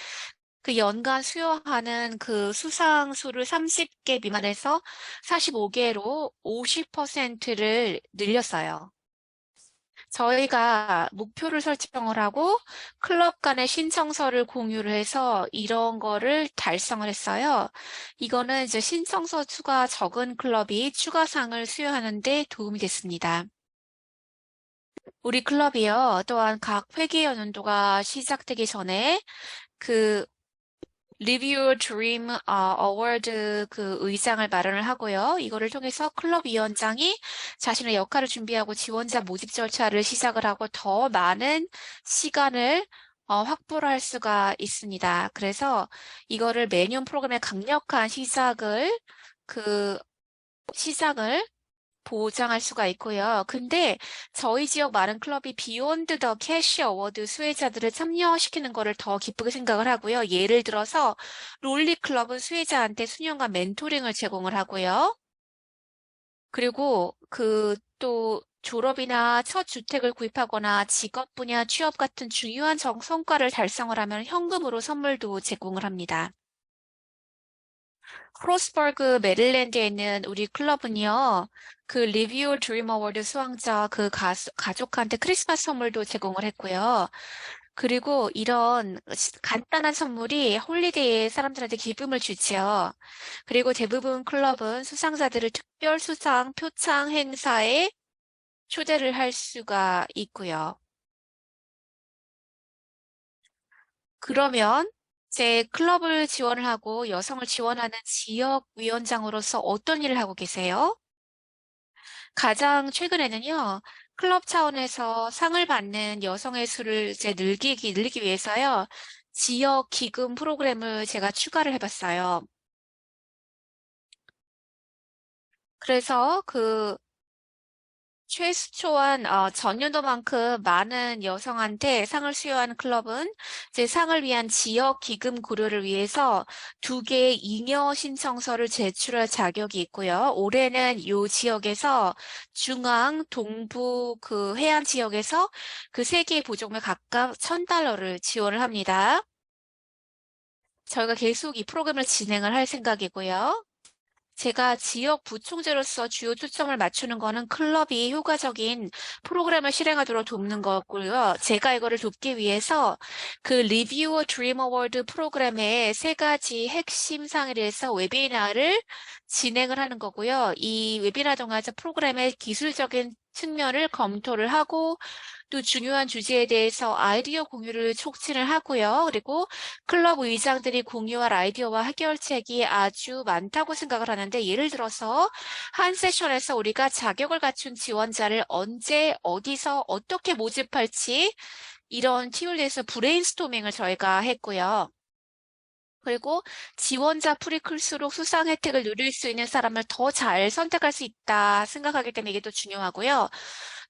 그 연간 수여하는 그 수상수를 30개 미만에서 45개로 50%를 늘렸어요. 저희가 목표를 설정을 하고 클럽 간의 신청서를 공유를 해서 이런 거를 달성을 했어요. 이거는 이제 신청서 수가 적은 클럽이 추가상을 수여하는 데 도움이 됐습니다. 우리 클럽이요. 또한 각 회계 연도가 시작되기 전에 그 Live Your Dream 어워드 그 의장을 마련을 하고요. 이거를 통해서 클럽 위원장이 자신의 역할을 준비하고 지원자 모집 절차를 시작을 하고 더 많은 시간을 확보를 할 수가 있습니다. 그래서 이거를 매년 프로그램의 강력한 그 시작을 보장할 수가 있고요. 근데 저희 지역 많은 클럽이 비욘드 더 캐시 어워드 수혜자들을 참여시키는 거를 더 기쁘게 생각을 하고요. 예를 들어서 롤리 클럽은 수혜자한테 수년간 멘토링을 제공을 하고요. 그리고 또 졸업이나 첫 주택을 구입하거나 직업 분야 취업 같은 중요한 성과를 달성을 하면 현금으로 선물도 제공을 합니다. 크로스버그 메릴랜드에 있는 우리 클럽은요, 그 리뷰 유 드림 어워드 수상자 가족한테 크리스마스 선물도 제공을 했고요. 그리고 이런 간단한 선물이 홀리데이에 사람들한테 기쁨을 주지요. 그리고 대부분 클럽은 수상자들을 특별 수상 표창 행사에 초대를 할 수가 있고요. 그러면 제 클럽을 지원을 하고 여성을 지원하는 지역 위원장으로서 어떤 일을 하고 계세요? 가장 최근에는요, 클럽 차원에서 상을 받는 여성의 수를 이제 늘리기 위해서요, 지역 기금 프로그램을 제가 추가를 해봤어요. 그래서 최소한 전년도만큼 많은 여성한테 상을 수여하는 클럽은 제 상을 위한 지역 기금 고려를 위해서 2개의 잉여 신청서를 제출할 자격이 있고요. 올해는 이 지역에서 중앙, 동부 해안 지역에서 그 3개의 보조금에 각각 $1,000를 지원을 합니다. 저희가 계속 이 프로그램을 진행을 할 생각이고요. 제가 지역 부총재로서 주요 초점을 맞추는 거는 클럽이 효과적인 프로그램을 실행하도록 돕는 거고요. 제가 이거를 돕기 위해서 그 리뷰어 드림 어워드 프로그램의 3가지 핵심 상에 대해서 웨비나를 진행을 하는 거고요. 이 웨비나 동안에서 프로그램의 기술적인 측면을 검토를 하고 또 중요한 주제에 대해서 아이디어 공유를 촉진을 하고요. 그리고 클럽 의장들이 공유할 아이디어와 해결책이 아주 많다고 생각을 하는데 예를 들어서 한 세션에서 우리가 자격을 갖춘 지원자를 언제 어디서 어떻게 모집할지 이런 팁을 대해서 브레인스토밍을 저희가 했고요. 그리고 지원자 풀이 클수록 수상 혜택을 누릴 수 있는 사람을 더 잘 선택할 수 있다 생각하기 때문에 이게 또 중요하고요.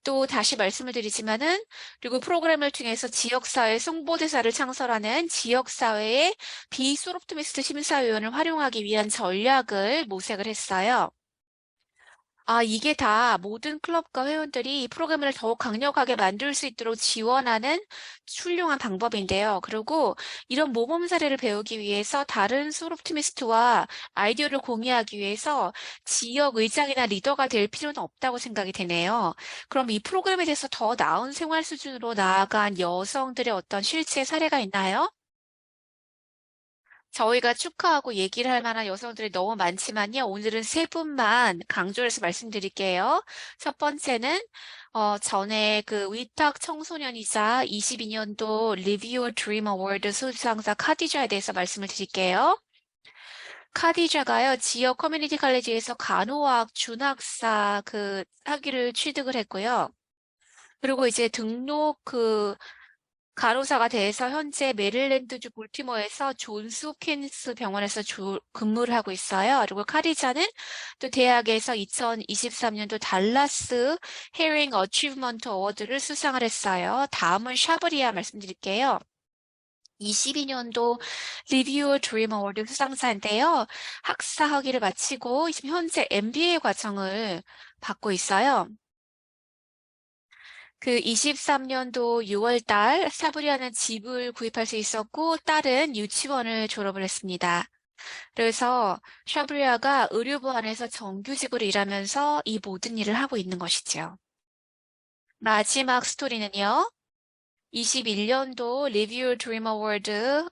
또 다시 말씀을 드리지만은 그리고 프로그램을 통해서 지역사회 송보대사를 창설하는 지역사회의 비소롭트미스트 심사위원을 활용하기 위한 전략을 모색을 했어요. 이게 다 모든 클럽과 회원들이 이 프로그램을 더욱 강력하게 만들 수 있도록 지원하는 훌륭한 방법인데요. 그리고 이런 모범 사례를 배우기 위해서 다른 수롭티미스트와 아이디어를 공유하기 위해서 지역 의장이나 리더가 될 필요는 없다고 생각이 되네요. 그럼 이 프로그램에 대해서 더 나은 생활 수준으로 나아간 여성들의 어떤 실제 사례가 있나요? 저희가 축하하고 얘기를 할 만한 여성들이 너무 많지만요. 오늘은 3분만 강조해서 말씀드릴게요. 첫 번째는 전에 그 위탁 청소년이자 22년도 리뷰어 드림 어워드 수상자 카디자에 대해서 말씀을 드릴게요. 카디자가요, 지역 커뮤니티 칼리지에서 간호학 준학사 학위를 취득을 했고요. 그리고 이제 등록 간호사가 돼서 현재 메릴랜드주 볼티모어에서 존스 홉킨스 병원에서 근무를 하고 있어요. 그리고 카리자는 또 대학에서 2023년도 달라스 헤링 어치브먼트 어워드를 수상을 했어요. 다음은 샤브리아 말씀드릴게요. 22년도 리뷰어 드림 어워드 수상자인데요. 학사 학위를 마치고 지금 현재 MBA 과정을 받고 있어요. 23년도 6월 달 사브리아는 집을 구입할 수 있었고 딸은 유치원을 졸업을 했습니다. 그래서 샤브리아가 의료부 안에서 정규직으로 일하면서 이 모든 일을 하고 있는 것이죠. 마지막 스토리는요. 21년도 리뷰 드림 어워드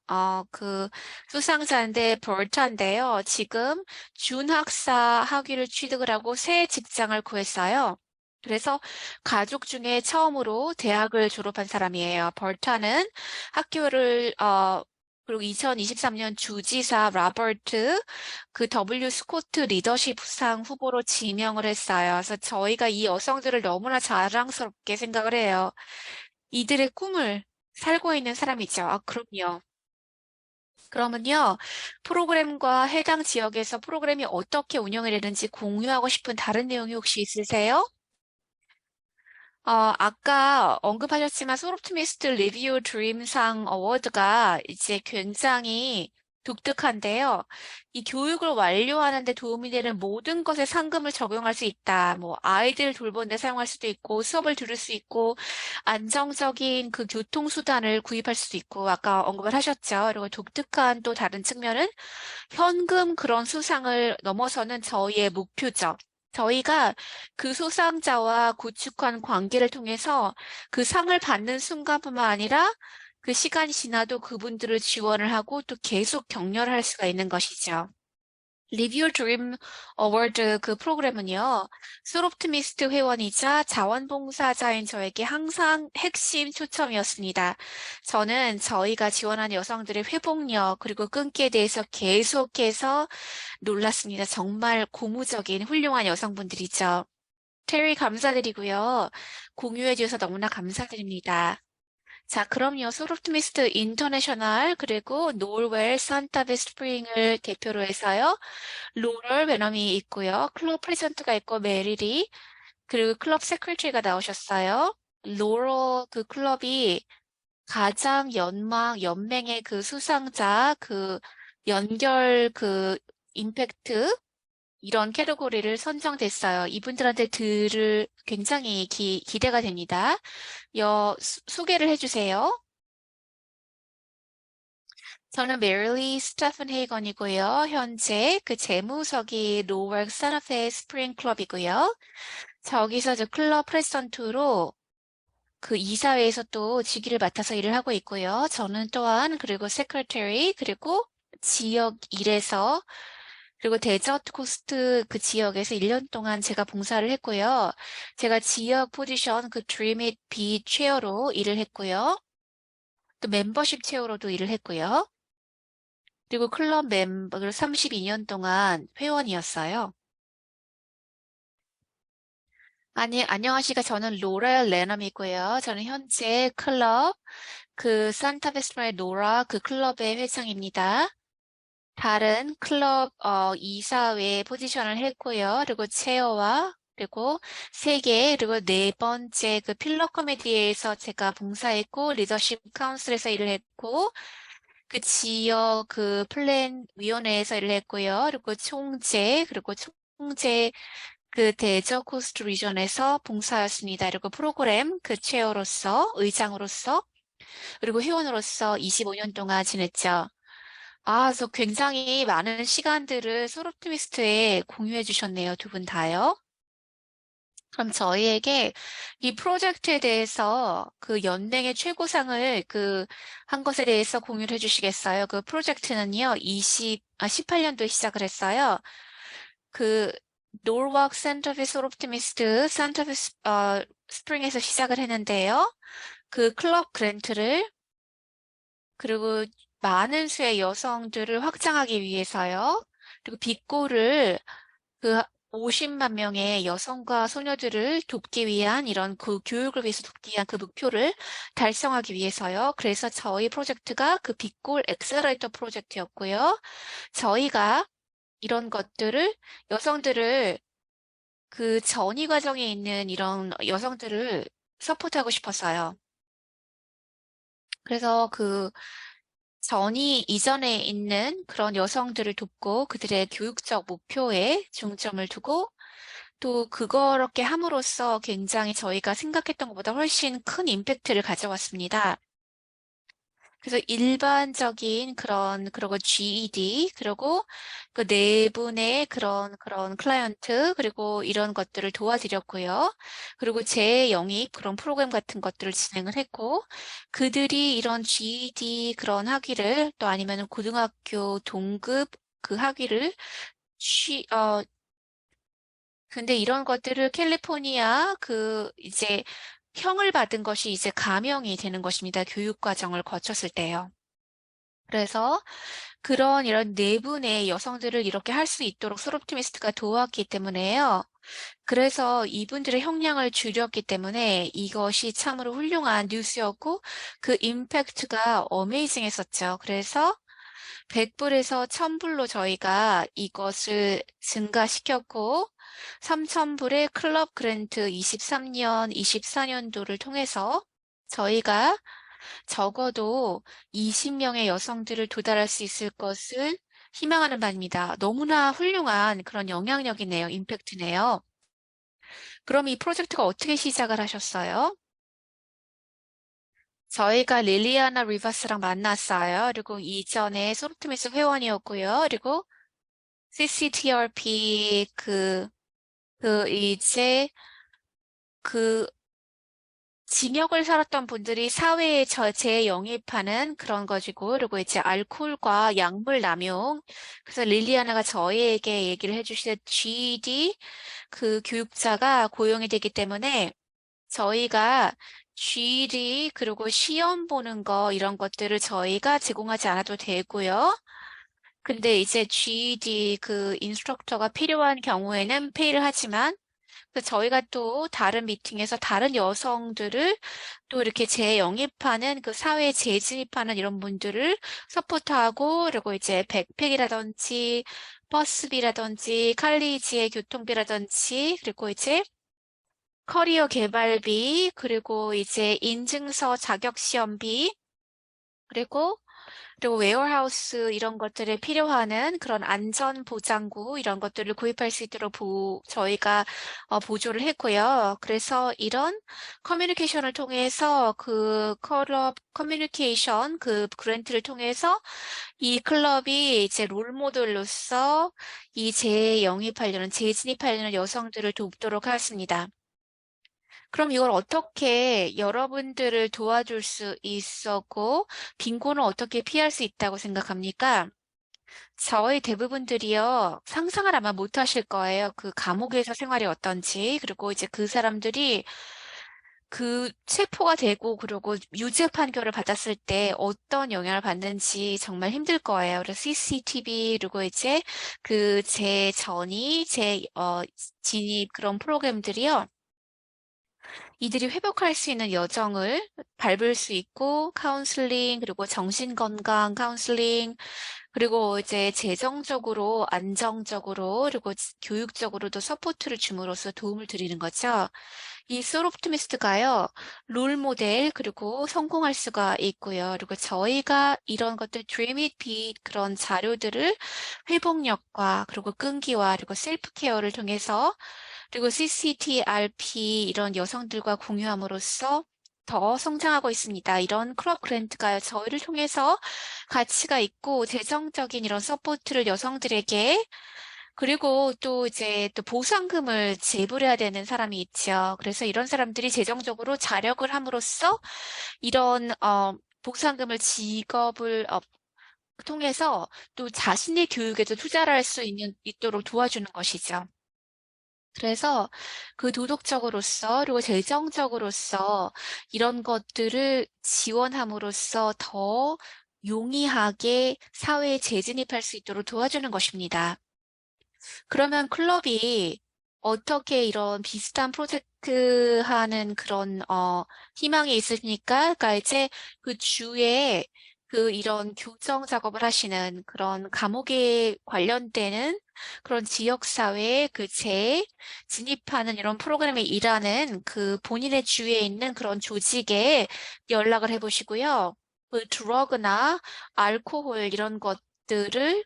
수상자인데 벌타인데요. 지금 준학사 학위를 취득을 하고 새 직장을 구했어요. 그래서 가족 중에 처음으로 대학을 졸업한 사람이에요. 벌타는 그리고 2023년 주지사 라버트 W 스코트 리더십상 후보로 지명을 했어요. 그래서 저희가 이 여성들을 너무나 자랑스럽게 생각을 해요. 이들의 꿈을 살고 있는 사람이죠. 그럼요. 그러면요, 프로그램과 해당 지역에서 프로그램이 어떻게 운영이 되는지 공유하고 싶은 다른 내용이 혹시 있으세요? 아까 언급하셨지만 소프트미스트 리뷰 드림상 어워드가 이제 굉장히 독특한데요. 이 교육을 완료하는 데 도움이 되는 모든 것에 상금을 적용할 수 있다. 뭐 아이들 돌보는 데 사용할 수도 있고 수업을 들을 수 있고 안정적인 그 교통수단을 구입할 수도 있고 아까 언급을 하셨죠. 그리고 독특한 또 다른 측면은 현금 그런 수상을 넘어서는 저희의 목표죠. 저희가 그 수상자와 구축한 관계를 통해서 그 상을 받는 순간뿐만 아니라 그 시간이 지나도 그분들을 지원을 하고 또 계속 격려를 할 수가 있는 것이죠. Live Your Dream 어워드 그 프로그램은요, 솔옵트미스트 회원이자 자원봉사자인 저에게 항상 핵심 초점이었습니다. 저는 저희가 지원한 여성들의 회복력 그리고 끈기에 대해서 계속해서 놀랐습니다. 정말 고무적인 훌륭한 여성분들이죠. 테리 감사드리고요. 공유해 주셔서 너무나 감사드립니다. 자, 그럼요. 소프트미스트 인터내셔널 그리고 노르웰 산타베 스프링을 대표로 해서요. 로럴 베넘이 있고요. 클럽 프레젠트가 있고 메리리 그리고 클럽 세크리터리가 나오셨어요. 로럴 그 클럽이 가장 연맹의 그 수상자 그 연결 그 임팩트 이런 캐te고리를 선정됐어요. 이분들한테 들을 굉장히 기대가 됩니다. 소개를 해주세요. 저는 메릴리 스테픈 헤이건이고요. 현재 그 재무석이 노월 산타페 스프링 클럽이고요. 저기서 저 클럽 프레지던트로 그 이사회에서 또 직위를 맡아서 일을 하고 있고요. 저는 또한 그리고 세크레터리 그리고 지역 일에서 그리고 데저트 코스트 그 지역에서 1년 동안 제가 봉사를 했고요. 제가 지역 포지션 그 드림 잇 비 체어로 일을 했고요. 또 멤버십 체어로도 일을 했고요. 그리고 클럽 멤버를 32년 동안 회원이었어요. 아니, 안녕하십니까. 저는 로렐 레넘이고요. 저는 현재 클럽 그 산타페스트라의 노라 그 클럽의 회장입니다. 다른 클럽 이사회 포지션을 했고요. 그리고 체어와 그리고 세 개, 그리고 네 번째 그 필러 커미디에서 제가 봉사했고 리더십 카운슬에서 일을 했고 그 지역 그 플랜 위원회에서 일을 했고요. 그리고 총재 그 대저 코스트 리전에서 봉사였습니다. 그리고 프로그램 그 체어로서 의장으로서 그리고 회원으로서 25년 동안 지냈죠. 그래서 굉장히 많은 시간들을 소롭티미스트에 공유해 주셨네요. 두 분 다요. 그럼 저희에게 이 프로젝트에 대해서 그 연맹의 최고상을 한 것에 대해서 공유를 해 주시겠어요? 그 프로젝트는요, 18년도에 시작을 했어요. 그, 노르왁 센터비 소롭티미스트 산타비 스프링에서 시작을 했는데요. 그 클럽 그랜트를 그리고 많은 수의 여성들을 확장하기 위해서요. 그리고 빅골을 그 50만 명의 여성과 소녀들을 돕기 위한 이런 그 교육을 위해서 돕기 위한 그 목표를 달성하기 위해서요. 그래서 저희 프로젝트가 그 빅골 엑셀러레이터 프로젝트였고요. 저희가 이런 것들을 여성들을 그 전이 과정에 있는 이런 여성들을 서포트하고 싶었어요. 그래서 그 전이 이전에 있는 그런 여성들을 돕고 그들의 교육적 목표에 중점을 두고 또 그렇게 함으로써 굉장히 저희가 생각했던 것보다 훨씬 큰 임팩트를 가져왔습니다. 그래서 일반적인 그리고 GED, 그리고 그 네 분의 그런 클라이언트, 그리고 이런 것들을 도와드렸고요. 그리고 재영입 그런 프로그램 같은 것들을 진행을 했고, 그들이 이런 GED 그런 학위를 또 아니면 고등학교 동급 그 학위를 근데 이런 것들을 캘리포니아 이제 형을 받은 것이 이제 감형이 되는 것입니다. 교육 과정을 거쳤을 때요. 그래서 이런 내분의 여성들을 이렇게 할 수 있도록 소롭티미스트가 도왔기 때문에요. 그래서 이분들의 형량을 줄였기 때문에 이것이 참으로 훌륭한 뉴스였고 그 임팩트가 어메이징했었죠. 그래서 100불에서 1000불로 저희가 이것을 증가시켰고, 3000불의 클럽 그랜트 23년, 24년도를 통해서 저희가 적어도 20명의 여성들을 도달할 수 있을 것을 희망하는 바입니다. 너무나 훌륭한 그런 영향력이네요. 임팩트네요. 그럼 이 프로젝트가 어떻게 시작을 하셨어요? 저희가 릴리아나 리버스랑 만났어요. 그리고 이전에 소르트미스 회원이었고요. 그리고 CCTRP 이제 그 징역을 살았던 분들이 사회에 재영입하는 그런 것이고, 그리고 이제 알코올과 약물 남용. 그래서 릴리아나가 저희에게 얘기를 해주시는 GED 그 교육자가 고용이 되기 때문에 저희가 GED 그리고 시험 보는 거 이런 것들을 저희가 제공하지 않아도 되고요. 근데 이제 GED 그 인스트럭터가 필요한 경우에는 페이를 하지만 그래서 저희가 또 다른 미팅에서 다른 여성들을 또 이렇게 재영입하는 그 사회에 재진입하는 이런 분들을 서포트하고 그리고 이제 백팩이라든지 버스비라든지 칼리지의 교통비라든지 그리고 이제 커리어 개발비 그리고 이제 인증서 자격 시험비 그리고 웨어하우스 이런 것들에 필요하는 그런 안전 보장구 이런 것들을 구입할 수 있도록 저희가 보조를 했고요. 그래서 이런 커뮤니케이션을 통해서 그 클럽 커뮤니케이션 그 그랜트를 통해서 이 클럽이 이제 롤 모델로서 이 재영입하려는 재진입하려는 여성들을 돕도록 하였습니다. 그럼 이걸 어떻게 여러분들을 도와줄 수 있었고, 빈곤을 어떻게 피할 수 있다고 생각합니까? 저희 대부분들이요, 상상을 아마 못 하실 거예요. 그 감옥에서 생활이 어떤지, 그리고 이제 그 사람들이 그 체포가 되고, 그리고 유죄 판결을 받았을 때 어떤 영향을 받는지 정말 힘들 거예요. 그래서 CCTV, 그리고 이제 그 진입 그런 프로그램들이요. 이들이 회복할 수 있는 여정을 밟을 수 있고, 카운슬링, 그리고 정신건강 카운슬링, 그리고 이제 재정적으로, 안정적으로, 그리고 교육적으로도 서포트를 줌으로써 도움을 드리는 거죠. 이 솔옵티미스트가요, 롤 모델, 그리고 성공할 수가 있고요. 그리고 저희가 이런 것들, Dream It Be It 그런 자료들을 회복력과, 그리고 끈기와, 그리고 셀프 케어를 통해서 그리고 CCTRP 이런 여성들과 공유함으로써 더 성장하고 있습니다. 이런 클럽 그랜트가 저희를 통해서 가치가 있고 재정적인 이런 서포트를 여성들에게 그리고 또 이제 또 보상금을 지불해야 되는 사람이 있죠. 그래서 이런 사람들이 재정적으로 자력을 함으로써 이런 보상금을 직업을 통해서 또 자신의 교육에도 투자를 할 수 있도록 도와주는 것이죠. 그래서 그 도덕적으로서 그리고 재정적으로서 이런 것들을 지원함으로써 더 용이하게 사회에 재진입할 수 있도록 도와주는 것입니다. 그러면 클럽이 어떻게 이런 비슷한 프로젝트 하는 그런 희망이 있으십니까? 그러니까 이제 그 주에 그 이런 교정 작업을 하시는 그런 감옥에 관련되는 그런 지역사회에 그 진입하는 이런 프로그램에 일하는 그 본인의 주위에 있는 그런 조직에 연락을 해보시고요. 그 드러그나 알코올 이런 것들을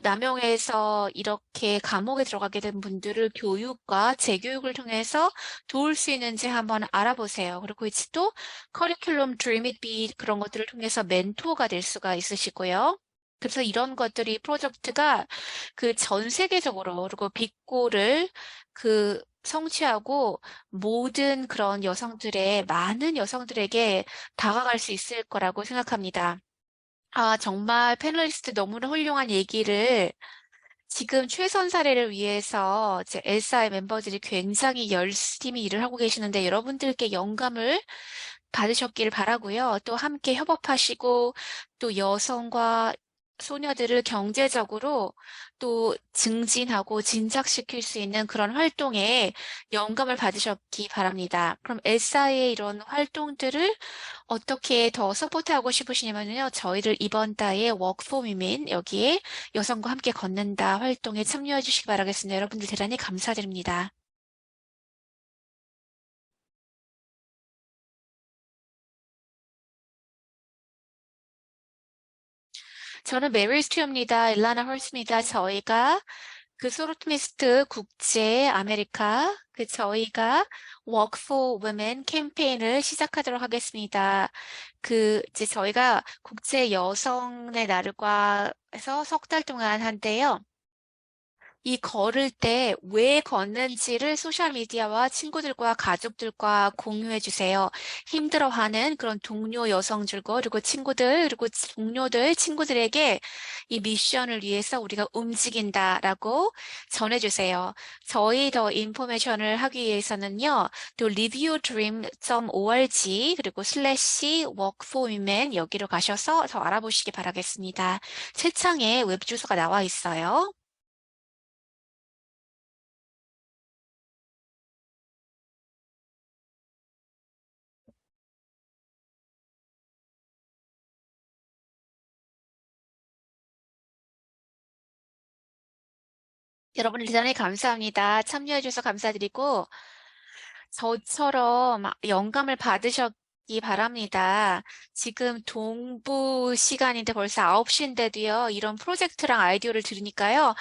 남용해서 이렇게 감옥에 들어가게 된 분들을 교육과 재교육을 통해서 도울 수 있는지 한번 알아보세요. 그리고 이제 또 커리큘럼 드림 잇 비 그런 것들을 통해서 멘토가 될 수가 있으시고요. 그래서 이런 것들이 프로젝트가 그 전 세계적으로 그리고 빅고를 그 성취하고 모든 그런 많은 여성들에게 다가갈 수 있을 거라고 생각합니다. 아, 정말 패널리스트 너무나 훌륭한 얘기를 지금 최선 사례를 위해서 이제 엘사의 멤버들이 굉장히 열심히 일을 하고 계시는데 여러분들께 영감을 받으셨기를 바라고요. 또 함께 협업하시고 또 여성과 소녀들을 경제적으로 또 증진하고 진작시킬 수 있는 그런 활동에 영감을 받으셨기 바랍니다. 그럼 엘사의 이런 활동들을 어떻게 더 서포트하고 싶으시냐면요. 저희를 이번 달에 Work for Women 여기에 여성과 함께 걷는다 활동에 참여해 주시기 바라겠습니다. 여러분들 대단히 감사드립니다. 저는 메릴 스튜어입니다. 일라나 헐스입니다. 저희가 그 소르트미스트 국제 아메리카 저희가 Work for Women 캠페인을 시작하도록 하겠습니다. 이제 저희가 국제 여성의 날과 해서 석 달 동안 한대요. 이 걸을 때 왜 걷는지를 소셜미디어와 친구들과 가족들과 공유해 주세요. 힘들어하는 그런 동료 여성들과 그리고 친구들 그리고 동료들 친구들에게 이 미션을 위해서 우리가 움직인다라고 전해주세요. 저희 더 인포메이션을 하기 위해서는요. 또 reviewdream.org 그리고 슬래시 workforwomen 여기로 가셔서 더 알아보시기 바라겠습니다. 채창에 웹 주소가 나와 있어요. 여러분 대단히 감사합니다. 참여해주셔서 감사드리고, 저처럼 영감을 받으셨기 바랍니다. 지금 동부 시간인데 벌써 9시인데도요, 이런 프로젝트랑 아이디어를 들으니까요,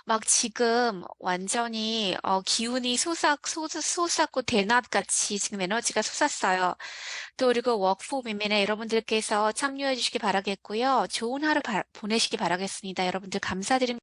막 지금 완전히 기운이 솟았고 대낮같이 지금 에너지가 솟았어요. 또 그리고 워크포미민에 여러분들께서 참여해 주시기 바라겠고요. 좋은 하루 보내시기 바라겠습니다. 여러분들 감사드립니다.